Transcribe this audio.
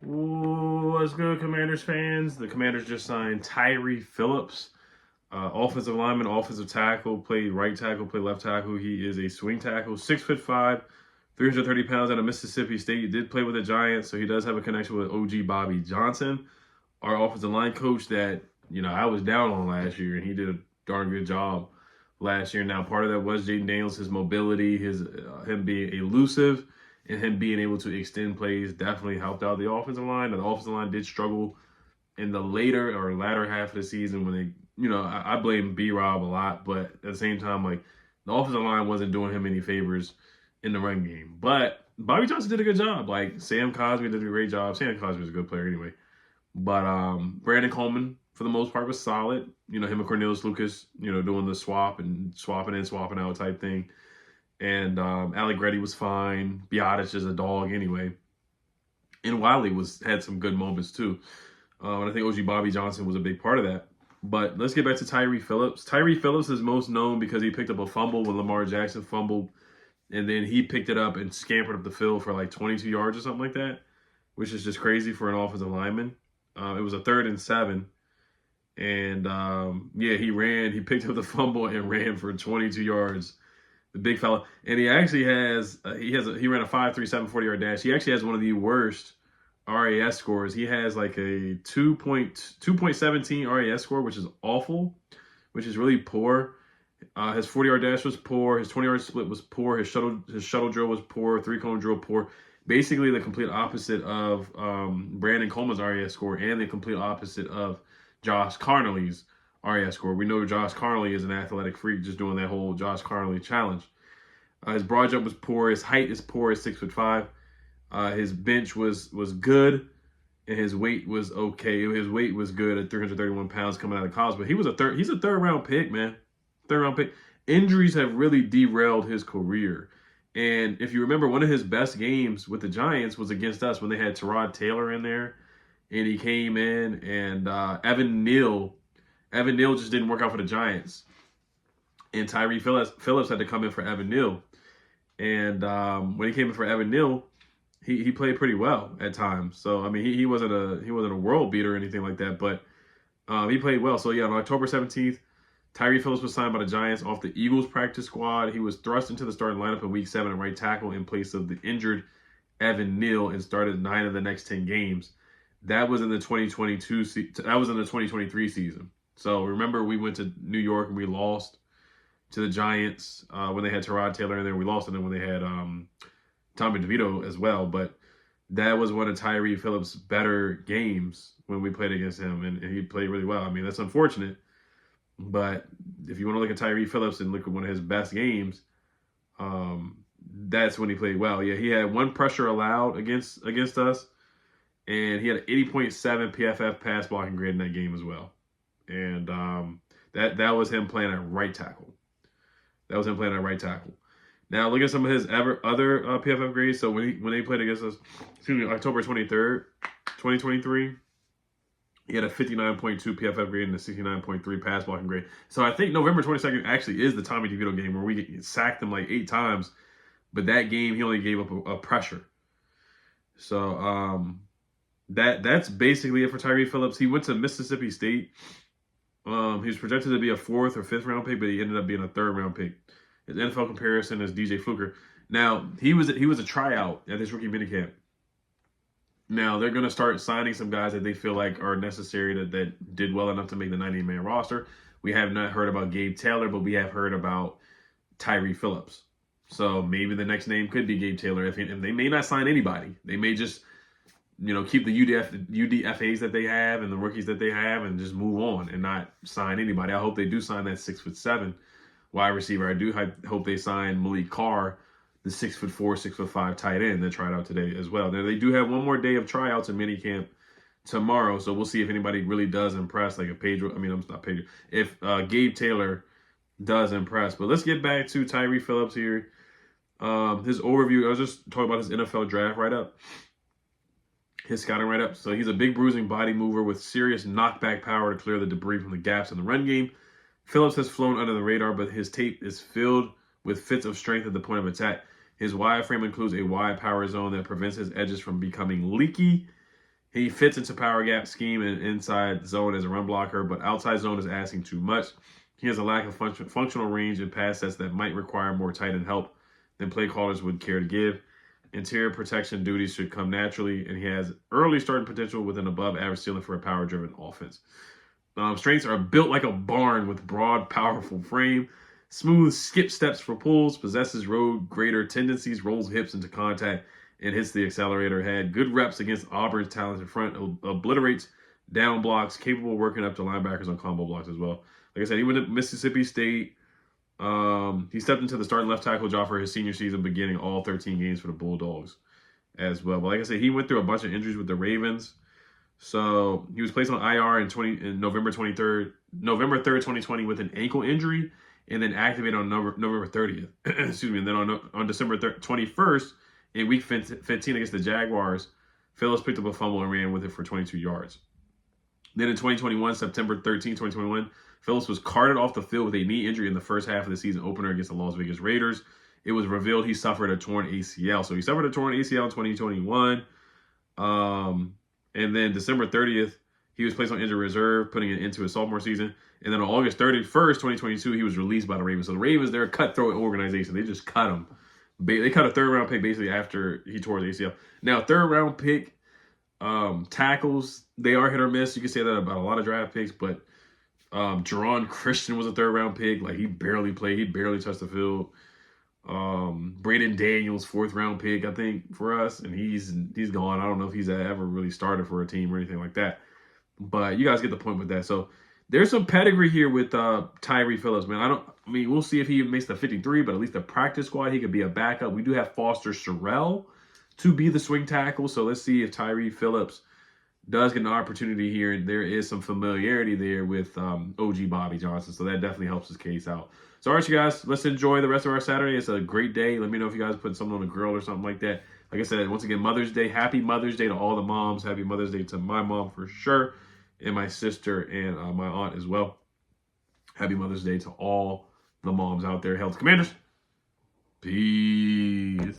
What's good, Commanders fans? The Commanders just signed Tyree Phillips, offensive lineman, offensive tackle, played right tackle, played left tackle. He is a swing tackle, 6'5", 330 pounds out of Mississippi State. He did play with the Giants, so he does have a connection with OG Bobby Johnson, our offensive line coach that, I was down on last year, and he did a darn good job last year. Now, part of that was Jaden Daniels, his mobility, him being elusive, and him being able to extend plays definitely helped out the offensive line. And the offensive line did struggle in the latter half of the season when they, I blame B-Rob a lot, but at the same time, like, the offensive line wasn't doing him any favors in the run game. But Bobby Johnson did a good job. Like, Sam Cosmi did a great job. Sam Cosmi was a good player anyway. But Brandon Coleman, for the most part, was solid. Him and Cornelius Lucas, doing the swapping in, swapping out type thing. And Allegretti was fine. Biotic is a dog anyway. And Wiley had some good moments too. And I think OG Bobby Johnson was a big part of that. But let's get back to Tyree Phillips. Tyree Phillips is most known because he picked up a fumble when Lamar Jackson fumbled. And then he picked it up and scampered up the field for like 22 yards or something like that, which is just crazy for an offensive lineman. It was a 3rd and 7. And he picked up the fumble and ran for 22 yards. The big fella. And he actually he ran a 5.37 40-yard dash. He actually has one of the worst RAS scores. He has like a 2.17 RAS score, which is awful, which is really poor. His 40-yard dash was poor. His 20-yard split was poor. His shuttle drill was poor. 3-cone drill poor. Basically, the complete opposite of Brandon Coleman's RAS score and the complete opposite of Josh Carnley's RAS score. We know Josh Carnley is an athletic freak, just doing that whole Josh Carnley challenge. His broad jump was poor. His height is poor. He's 6'5". His bench was good, and his weight was okay. His weight was good at 331 pounds coming out of college. But he's a third round pick, man. Third round pick. Injuries have really derailed his career. And if you remember, one of his best games with the Giants was against us when they had Tyrod Taylor in there, and he came in, and Evan Neal just didn't work out for the Giants. And Tyree Phillips had to come in for Evan Neal. And when he came in for Evan Neal, he played pretty well at times. So, I mean, he wasn't a world beater or anything like that, but he played well. So, yeah, on October 17th, Tyree Phillips was signed by the Giants off the Eagles practice squad. He was thrust into the starting lineup in Week 7 at right tackle in place of the injured Evan Neal and started 9 of the next 10 games. That was in the 2023 season. So remember, we went to New York and we lost to the Giants when they had Tyrod Taylor in there. We lost to them when they had Tommy DeVito as well. But that was one of Tyree Phillips' better games when we played against him, and he played really well. I mean, that's unfortunate. But if you want to look at Tyree Phillips and look at one of his best games, that's when he played well. Yeah, he had 1 pressure allowed against us, and he had an 80.7 PFF pass blocking grade in that game as well. And that was him playing at right tackle. Now look at some of his other PFF grades. So when they played against us, October 23rd, 2023. He had a 59.2 PFF grade and a 69.3 pass blocking grade. So I think November 22nd actually is the Tommy DeVito game where we sacked him like 8 times. But that game, he only gave up a pressure. So that's basically it for Tyree Phillips. He went to Mississippi State. He was projected to be a 4th or 5th round pick, but he ended up being a 3rd round pick. His NFL comparison is DJ Fluker. Now, he was a tryout at this rookie minicamp. Now, they're going to start signing some guys that they feel like are necessary that did well enough to make the 90-man roster. We have not heard about Gabe Taylor, but we have heard about Tyree Phillips. So maybe the next name could be Gabe Taylor. And they may not sign anybody. They may just, keep the UDFAs that they have and the rookies that they have and just move on and not sign anybody. I hope they do sign that 6'7" wide receiver. I do hope they sign Malik Carr, the 6'4", 6'5" tight end that tried out today as well. Now, they do have one more day of tryouts in minicamp tomorrow, so we'll see if anybody really does impress, like if Gabe Taylor does impress. But let's get back to Tyree Phillips here. His overview, I was just talking about his NFL draft write-up, his scouting write-up. So he's a big bruising body mover with serious knockback power to clear the debris from the gaps in the run game. Phillips has flown under the radar, but his tape is filled with fits of strength at the point of attack. His wide frame includes a wide power zone that prevents his edges from becoming leaky. He fits into power gap scheme and inside zone as a run blocker, but outside zone is asking too much. He has a lack of functional range and pass sets that might require more tight end help than play callers would care to give. Interior protection duties should come naturally, and he has early starting potential with an above-average ceiling for a power-driven offense. Strengths are built like a barn with broad, powerful frame, smooth skip steps for pulls, possesses road grader tendencies, rolls hips into contact, and hits the accelerator. Had good reps against Auburn's talented front, obliterates down blocks, capable of working up to linebackers on combo blocks as well. Like I said, he went to Mississippi State. He stepped into the starting left tackle job for his senior season, beginning all 13 games for the Bulldogs as well. But like I said, he went through a bunch of injuries with the Ravens. So he was placed on IR in November 3rd, 2020 with an ankle injury, and then activated on November 30th. Excuse me. And then on December 21st, in Week 15 against the Jaguars, Phillips picked up a fumble and ran with it for 22 yards. Then in 2021, September 13, 2021, Phillips was carted off the field with a knee injury in the first half of the season opener against the Las Vegas Raiders. It was revealed he suffered a torn ACL. So he suffered a torn ACL in 2021. And then December 30th, he was placed on injury reserve, putting it into his sophomore season. And then on August 31st, 2022, he was released by the Ravens. So the Ravens, they're a cutthroat organization. They just cut him. They cut a third-round pick basically after he tore his ACL. Now, third-round pick tackles, they are hit or miss. You can say that about a lot of draft picks, but Jerron Christian was a third-round pick. Like, he barely played. He barely touched the field. Braden Daniels, fourth-round pick, I think, for us, and he's gone. I don't know if he's ever really started for a team or anything like that. But you guys get the point with that. So there's some pedigree here with Tyree Phillips, man. I mean, we'll see if he makes the 53, but at least the practice squad, he could be a backup. We do have Foster Sherrell to be the swing tackle. So let's see if Tyree Phillips does get an opportunity here. There is some familiarity there with OG Bobby Johnson. So that definitely helps his case out. So all right, you guys, let's enjoy the rest of our Saturday. It's a great day. Let me know if you guys put something on the grill or something like that. Like I said, once again, Mother's Day. Happy Mother's Day to all the moms. Happy Mother's Day to my mom for sure, and my sister and my aunt as well. Happy Mother's Day to all the moms out there. Hail to Commanders. Peace.